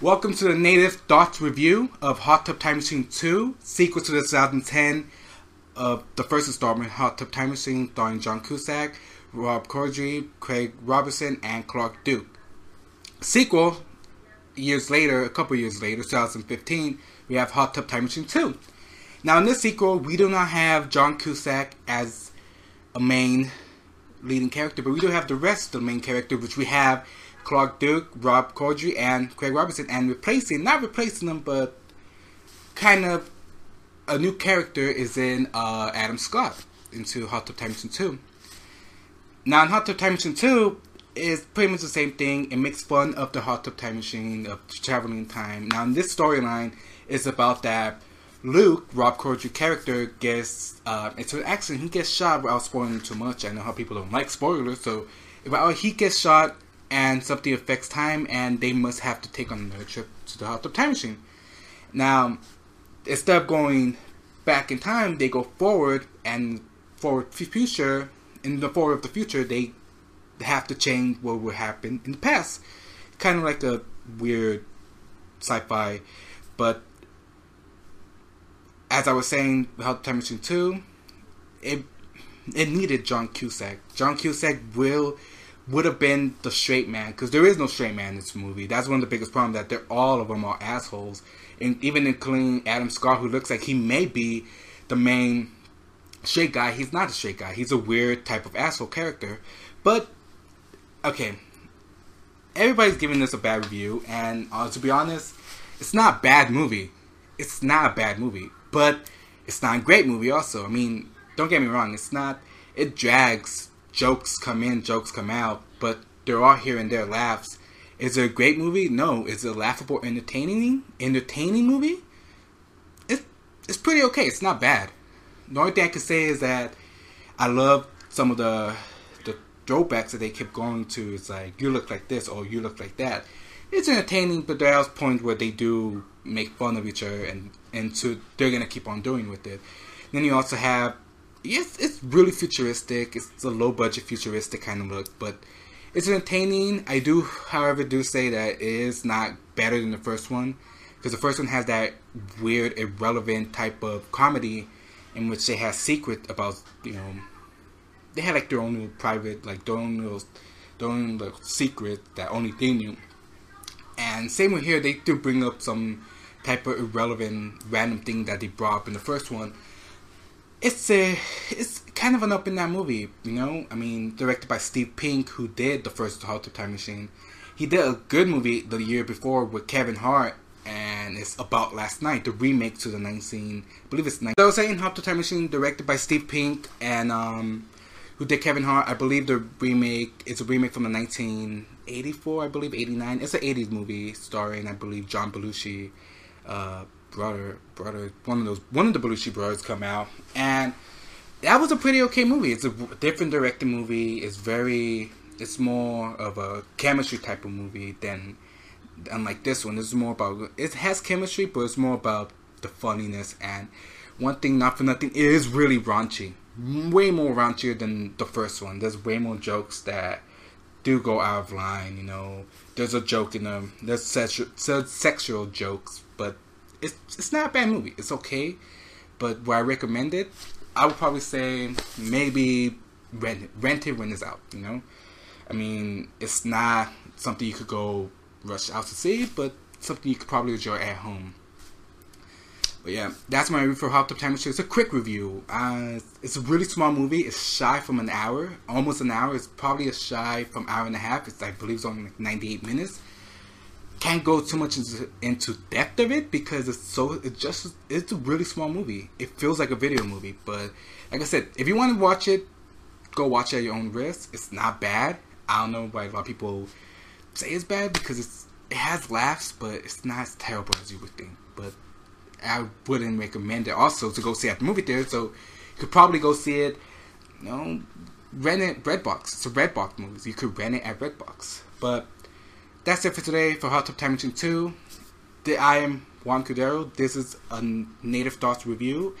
Welcome to the Native Thoughts review of Hot Tub Time Machine 2, sequel to the 2010 of the first installment, Hot Tub Time Machine, starring John Cusack, Rob Corddry, Craig Robinson, and Clark Duke. Sequel, a couple years later, 2015, we have Hot Tub Time Machine 2. Now in this sequel, we do not have John Cusack as a main leading character, but we do have the rest of the main character, which we have Clark Duke, Rob Corddry, and Craig Robinson, and not replacing them, but kind of a new character is in Adam Scott into Hot Tub Time Machine 2. Now in Hot Tub Time Machine 2, is pretty much the same thing. It makes fun of the Hot Tub Time Machine, of traveling in time. Now in this storyline, it's about that Luke, Rob Corddry's character, gets into an accident. He gets shot without spoiling too much. I know how people don't like spoilers, so he gets shot and something affects time, and they must have to take on another trip to the Hot Tub Time Machine. Now, instead of going back in time, they go forward, and future. In the forward of the future, they have to change what will happen in the past. Kind of like a weird sci-fi, but as I was saying, Hot Tub Time Machine 2, it needed John Cusack. John Cusack would have been the straight man, because there is no straight man in this movie. That's one of the biggest problems, that all of them are assholes, and even including Adam Scott, who looks like he may be the main straight guy. He's not a straight guy. He's a weird type of asshole character. But okay, everybody's giving this a bad review, and to be honest, it's not a bad movie. It's not a bad movie, but it's not a great movie also. I mean, don't get me wrong, it drags. Jokes come in, jokes come out, but there are here and there laughs. Is it a great movie? No. Is it a laughable, entertaining movie? It's pretty okay. It's not bad. The only thing I can say is that I love some of the throwbacks that they kept going to. It's like, you look like this, or you look like that. It's entertaining, but there are points where they do make fun of each other, and so they're gonna keep on doing with it. Then you also have, yes, it's really futuristic. It's a low-budget futuristic kind of look, but it's entertaining. I do, however, say that it is not better than the first one, because the first one has that weird, irrelevant type of comedy in which they have secret about, they had like their own little private, like their own little secret that only they knew. And same with here, they do bring up some type of irrelevant, random thing that they brought up in the first one. It's kind of an up in that movie, I mean, directed by Steve Pink, who did the first Hot Tub Time Machine. He did a good movie the year before with Kevin Hart, and it's About Last Night, the remake to the I believe it's 19. So I was saying, Hot Tub Time Machine, directed by Steve Pink, and who did Kevin Hart. I believe the remake is a remake from the 1984, I believe 89. It's an 80s movie starring, I believe, John Belushi. Brother, one of the Belushi brothers come out, and that was a pretty okay movie. It's a different directed movie. It's more of a chemistry type of movie than unlike this one. This is more about, it has chemistry, but it's more about the funniness. And one thing, not for nothing, it is really raunchy, way more raunchier than the first one. There's way more jokes that do go out of line. There's a joke in them. There's sexual jokes, but it's not a bad movie. It's okay, but would I recommend it? I would probably say maybe rent it when it's out. I mean, it's not something you could go rush out to see, but something you could probably enjoy at home. But yeah, that's my review for Hot Tub Time Machine. It's a quick review. It's a really small movie. It's shy from an hour, almost an hour. It's probably a shy from an hour and a half. I believe it's only like 98 minutes. Can't go too much into depth of it because it's a really small movie. It feels like a video movie, but like I said, if you want to watch it, go watch it at your own risk. It's not bad. I don't know why a lot of people say it's bad, because it has laughs, but it's not as terrible as you would think. But I wouldn't recommend it also to go see it at the movie theater. So you could probably go see it, rent it Redbox. It's a Redbox movie, so you could rent it at Redbox. But that's it for today for Hot Tub Time Machine 2. I am Juan Cordero. This is a Native Thoughts review.